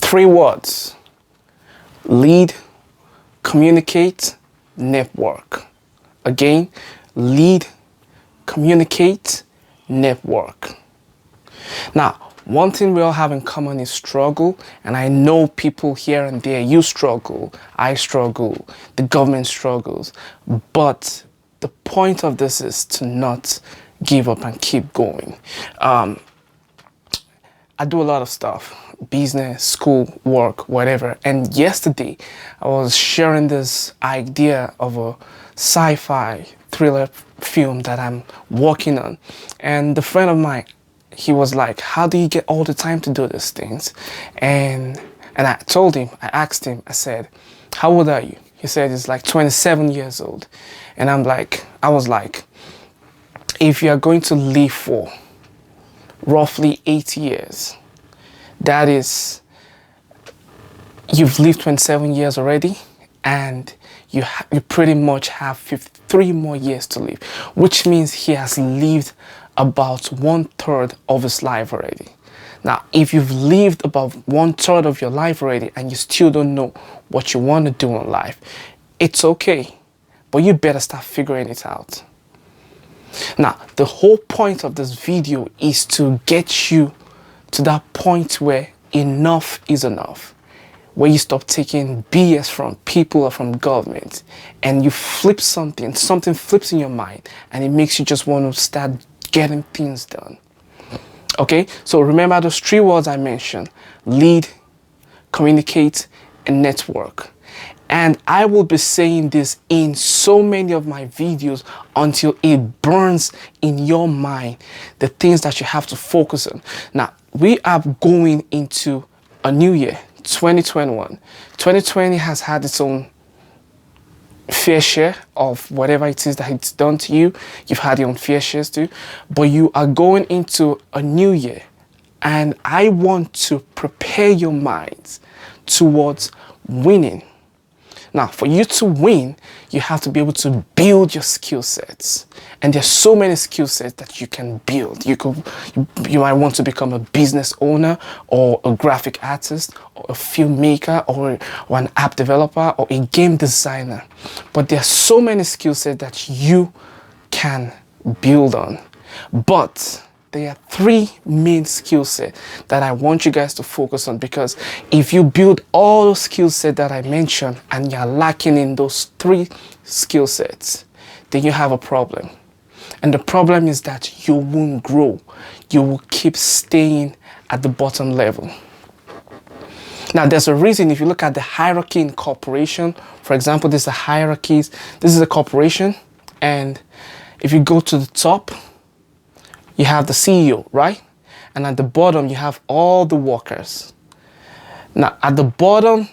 Three words: lead, communicate, network. Again, lead, communicate, network. Now, one thing we all have in common is struggle, and I know people here and there, you struggle, I struggle, the government struggles, but the point of this is to not give up and keep going. I do a lot of stuff, business, school, work, whatever. And yesterday, I was sharing this idea of a sci-fi thriller film that I'm working on. And the friend of mine, he was like, how do you get all the time to do these things? And I told him, I asked him, I said, how old are you? He said, he's like 27 years old. And I was like, if you are going to live for roughly 8 years, that is, you've lived 27 years already, and you pretty much have 53 more years to live, which means he has lived about 1/3 of his life already. Now, if you've lived about 1/3 of your life already and you still don't know what you want to do in life, it's okay, but you better start figuring it out. Now, the whole point of this video is to get you to that point where enough is enough, where you stop taking BS from people or from government, and you flip something flips in your mind, and it makes you just want to start getting things done. Okay, so remember those three words I mentioned: lead, communicate, and network. And I will be saying this in so many of my videos until it burns in your mind, the things that you have to focus on. Now, we are going into a new year, 2021. 2020 has had its own fair share of whatever it is that it's done to you. You've had your own fair shares too, but you are going into a new year. And I want to prepare your minds towards winning. Now, for you to win, you have to be able to build your skill sets. And there's so many skill sets that you can build. You might want to become a business owner, or a graphic artist, or a filmmaker, or an app developer, or a game designer. But there's so many skill sets that you can build on. But there are three main skill sets that I want you guys to focus on, because if you build all those skill sets that I mentioned and you're lacking in those three skill sets, then you have a problem. And the problem is that you won't grow. You will keep staying at the bottom level. Now, there's a reason. If you look at the hierarchy in corporation, for example, there's the hierarchies. This is a corporation, and if you go to the top, you have the CEO, right? And at the bottom, you have all the workers. Now, at the bottom,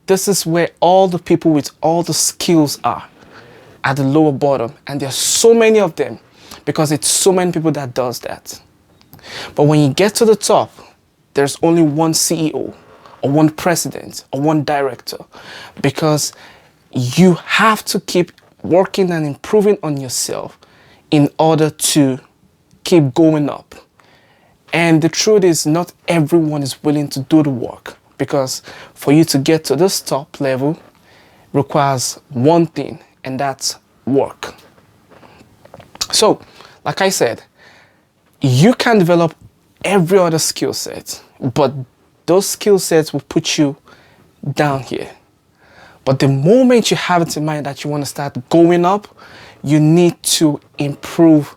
this is where all the people with all the skills are, at the lower bottom. And there's so many of them, because it's so many people that does that. But when you get to the top, there's only one CEO, or one president, or one director, because you have to keep working and improving on yourself in order to keep going up. And the truth is, not everyone is willing to do the work, because for you to get to this top level requires one thing, and that's work. So, like I said, you can develop every other skill set, but those skill sets will put you down here. But the moment you have it in mind that you want to start going up, you need to improve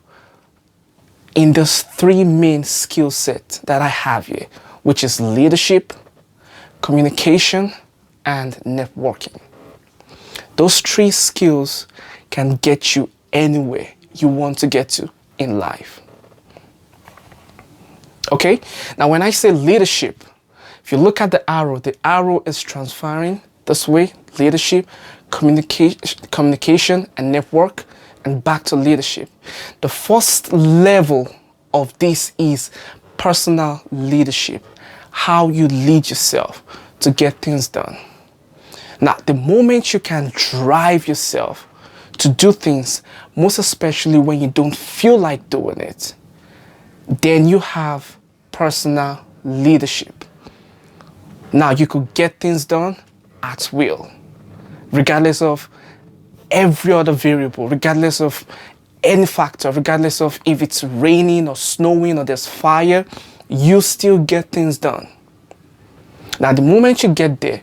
in those three main skill sets that I have here, which is leadership, communication, and networking. Those three skills can get you anywhere you want to get to in life. Okay? Now, when I say leadership, if you look at the arrow is transferring this way: leadership, communication, and network, and back to leadership. The first level of this is personal leadership, how you lead yourself to get things done. Now, the moment you can drive yourself to do things, most especially when you don't feel like doing it, then you have personal leadership. Now you could get things done at will, regardless of every other variable, regardless of any factor, regardless of if it's raining or snowing or there's fire, you still get things done. Now, the moment you get there,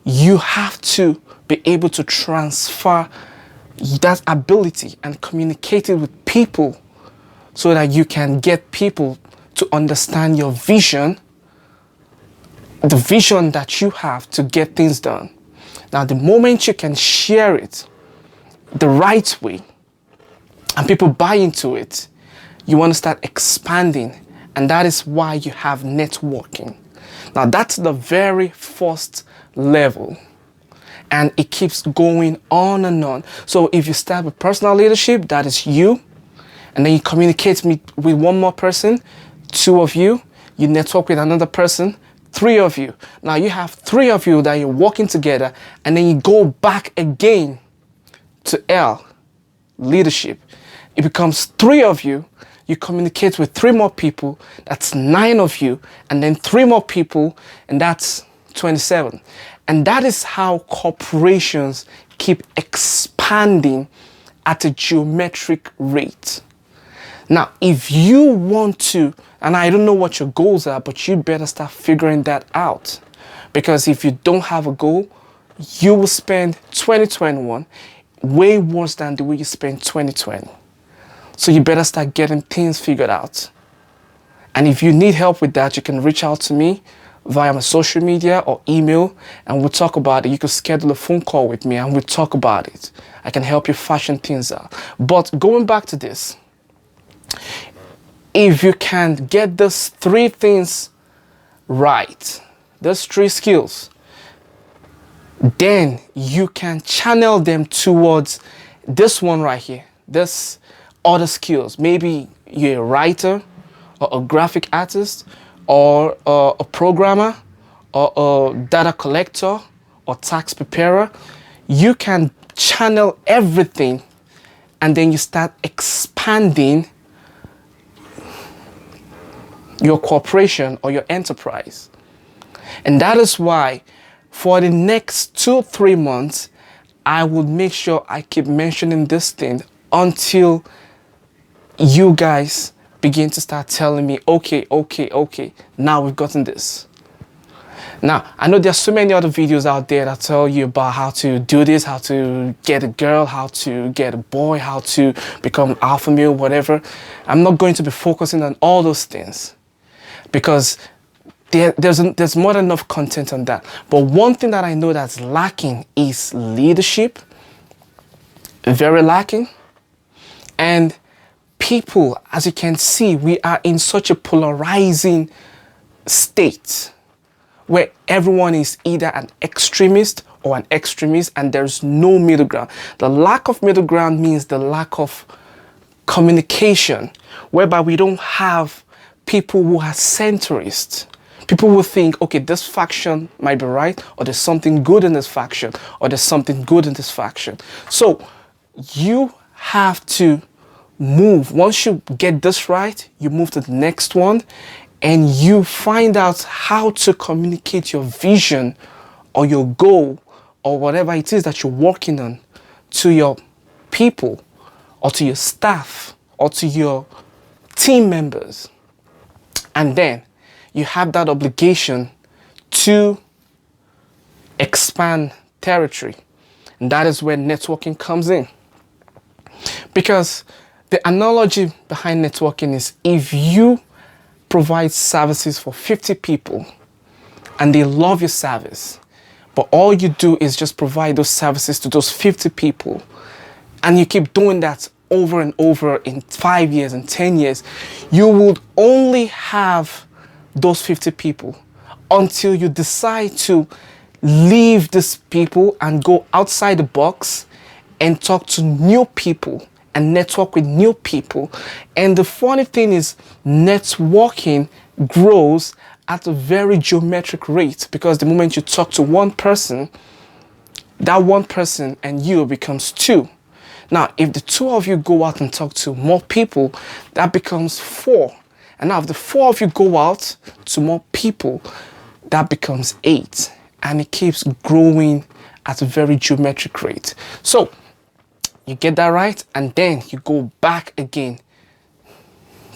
you have to be able to transfer that ability and communicate it with people so that you can get people to understand your vision, the vision that you have to get things done. Now, the moment you can share it the right way and people buy into it, you want to start expanding. And that is why you have networking. Now, that's the very first level. And it keeps going on and on. So if you start with personal leadership, that is you. And then you communicate with one more person, 2 of you. You network with another person, 3 of you. Now you have 3 of you that you're working together. And then you go back again to L, leadership. It becomes 3 of you. You communicate with 3 more people. That's 9 of you. And then 3 more people. And that's 27. And that is how corporations keep expanding at a geometric rate. Now, if you want to, and I don't know what your goals are, but you better start figuring that out. Because if you don't have a goal, you will spend 2021 way worse than the way you spent 2020. So you better start getting things figured out. And if you need help with that, you can reach out to me via my social media or email, and we'll talk about it. You can schedule a phone call with me and we'll talk about it. I can help you fashion things out. But going back to this, if you can get those 3 things right, those 3 skills, then you can channel them towards this one right here, this other skills. Maybe you're a writer or a graphic artist or a programmer or a data collector or tax preparer. You can channel everything and then you start expanding your corporation or your enterprise. And that is why for the next 2-3 months, I will make sure I keep mentioning this thing until you guys begin to start telling me, okay, now we've gotten this. Now, I know there's so many other videos out there that tell you about how to do this, how to get a girl, how to get a boy, how to become alpha male, whatever. I'm not going to be focusing on all those things because there's more than enough content on that. But one thing that I know that's lacking is leadership. Very lacking. And people, as you can see, we are in such a polarizing state where everyone is either an extremist or an extremist and there's no middle ground. The lack of middle ground means the lack of communication, whereby we don't have people who are centrist. People will think, okay, this faction might be right, or there's something good in this faction, or there's something good in this faction. So you have to move. Once you get this right, you move to the next one and you find out how to communicate your vision or your goal or whatever it is that you're working on to your people or to your staff or to your team members. And then you have that obligation to expand territory. And that is where networking comes in. Because the analogy behind networking is if you provide services for 50 people and they love your service, but all you do is just provide those services to those 50 people, and you keep doing that over and over in 5 years and 10 years, you would only have those 50 people until you decide to leave these people and go outside the box and talk to new people and network with new people. And the funny thing is, networking grows at a very geometric rate, because the moment you talk to one person, that one person and you becomes 2. Now, if the 2 of you go out and talk to more people, that becomes 4. And now if the 4 of you go out to more people, that becomes 8, and it keeps growing at a very geometric rate. So you get that right, and then you go back again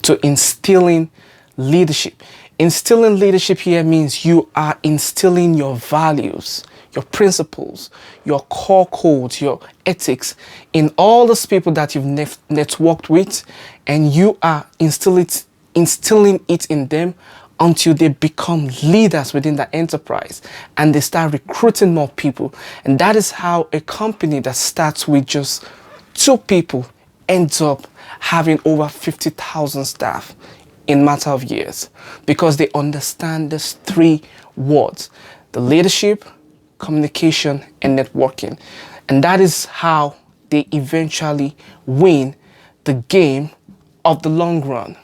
to instilling leadership. Instilling leadership here means you are instilling your values, your principles, your core codes, your ethics in all those people that you've networked with, and you are instilling it in them until they become leaders within the enterprise and they start recruiting more people. And that is how a company that starts with just 2 people ends up having over 50,000 staff in a matter of years, because they understand these 3 words: the leadership, communication, and networking. And that is how they eventually win the game of the long run.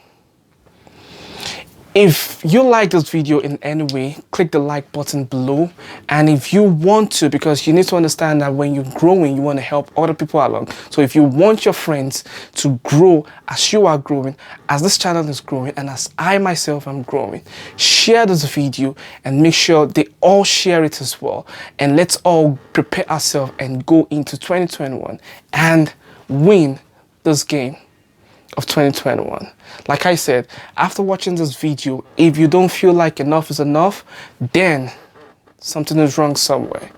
If you like this video in any way, click the like button below. And if you want to, because you need to understand that when you're growing, you want to help other people along. So if you want your friends to grow as you are growing, as this channel is growing, and as I myself am growing, share this video and make sure they all share it as well. And let's all prepare ourselves and go into 2021 and win this game of 2021. Like I said, after watching this video, if you don't feel like enough is enough, then something is wrong somewhere.